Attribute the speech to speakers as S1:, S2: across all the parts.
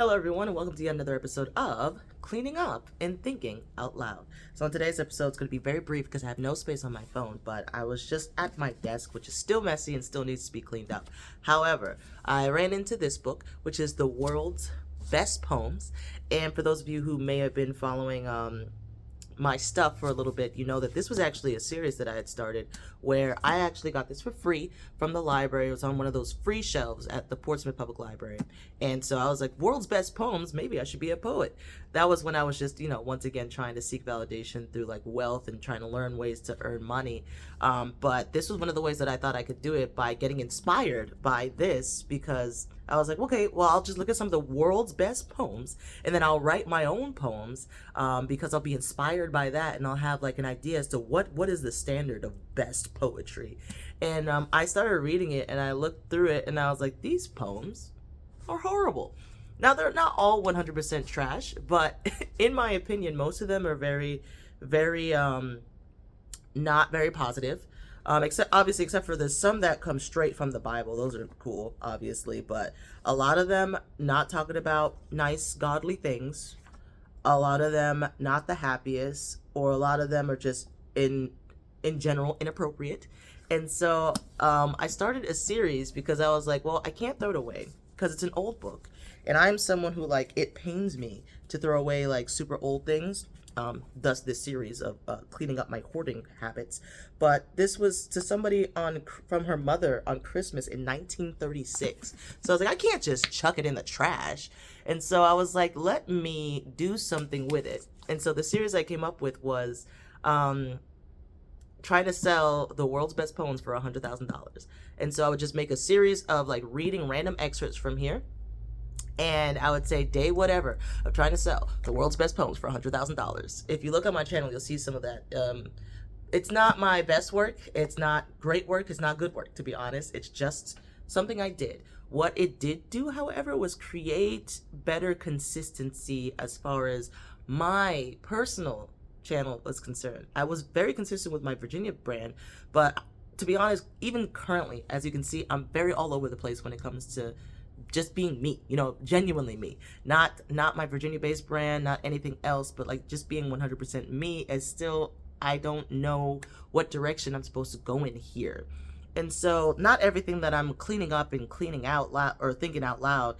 S1: Hello, everyone, and welcome to yet another episode of Cleaning Up and Thinking Out Loud. So, on today's episode, it's going to be very brief because I have no space on my phone, but I was just at my desk, which is still messy and still needs to be cleaned up. However, I ran into this book, which is The World's Best Poems. And for those of you who may have been following my stuff for a little bit, you know that this was actually a series that I had started where I actually got this for free from the library. It was on one of those free shelves at the Portsmouth Public Library. And so I was like, world's best poems, maybe I should be a poet. That was when I was just, once again trying to seek validation through like wealth and trying to learn ways to earn money. But this was one of the ways that I thought I could do it, by getting inspired by this, because I was like, okay, well, I'll just look at some of the world's best poems and then I'll write my own poems, because I'll be inspired by that and I'll have like an idea as to what is the standard of best poetry. And I started reading it and I looked through it and I was like, these poems are horrible. Now, they're not all 100% trash, but in my opinion, most of them are very, very not very positive. Except for there's some that come straight from the Bible. Those are cool, obviously, but a lot of them not talking about nice, godly things. A lot of them not the happiest, or a lot of them are just in general inappropriate. And so I started a series because I was like, well, I can't throw it away because it's an old book, and I'm someone who, like, it pains me to throw away like super old things. Thus this series of cleaning up my hoarding habits. But this was to somebody from her mother on Christmas in 1936. So I was like, I can't just chuck it in the trash. And so I was like, let me do something with it. And so the series I came up with was trying to sell the world's best poems for $100,000. And so I would just make a series of like reading random excerpts from here. And I would say day whatever of trying to sell the world's best poems for $100,000. If you look on my channel, you'll see some of that. It's not my best work. It's not great work. It's not good work, to be honest. It's just something I did. What it did do, however, was create better consistency as far as my personal channel was concerned. I was very consistent with my Virginia brand, but to be honest, even currently, as you can see, I'm very all over the place when it comes to just being me, genuinely me, not my Virginia based brand, not anything else, but like just being 100% me. Is still, I don't know what direction I'm supposed to go in here. And so not everything that I'm cleaning up and cleaning out loud or thinking out loud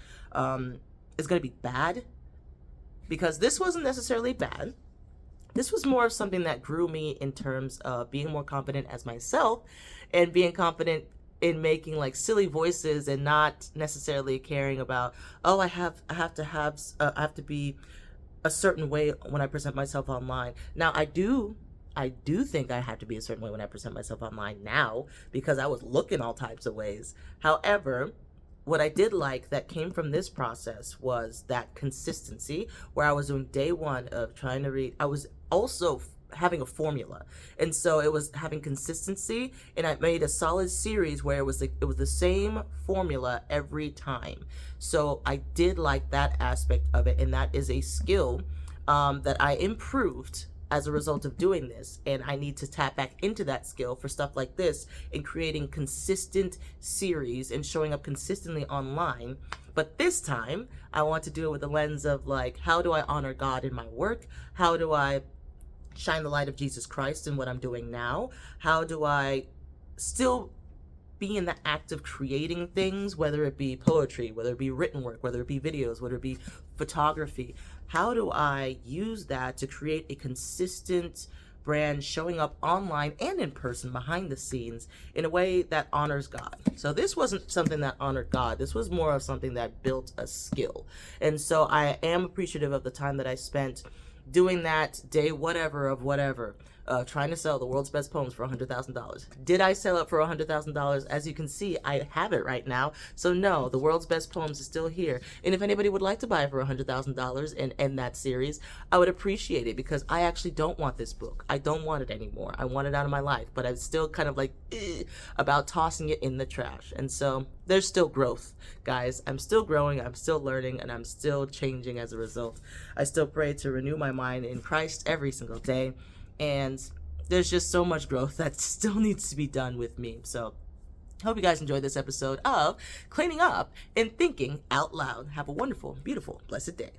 S1: is going to be bad, because this wasn't necessarily bad. This was more of something that grew me in terms of being more confident as myself and being confident in making like silly voices and not necessarily caring about, oh, I have to be a certain way when I present myself online. Now I do think I have to be a certain way when I present myself online now, because I was looking all types of ways. However, what I did like that came from this process was that consistency, where I was doing day one of trying to read. I was also having a formula, and so it was having consistency, and I made a solid series where it was the same formula every time. So I did like that aspect of it, and that is a skill that I improved as a result of doing this, and I need to tap back into that skill for stuff like this and creating consistent series and showing up consistently online. But this time I want to do it with the lens of like, how do I honor God in my work? How do I shine the light of Jesus Christ in what I'm doing now? How do I still be in the act of creating things, whether it be poetry, whether it be written work, whether it be videos, whether it be photography? How do I use that to create a consistent brand showing up online and in person behind the scenes in a way that honors God? So this wasn't something that honored God. This was more of something that built a skill. And so I am appreciative of the time that I spent doing that day whatever of whatever, trying to sell the world's best poems for $100,000. Did I sell it for $100,000? As you can see, I have it right now. So no, the world's best poems is still here. And if anybody would like to buy it for $100,000 and end that series, I would appreciate it, because I actually don't want this book. I don't want it anymore. I want it out of my life, but I'm still kind of like about tossing it in the trash. And so there's still growth, guys. I'm still growing, I'm still learning, and I'm still changing as a result. I still pray to renew my mind in Christ every single day. And there's just so much growth that still needs to be done with me. So Hope you guys enjoyed this episode of Cleaning Up and Thinking Out Loud. Have a wonderful, beautiful, blessed day.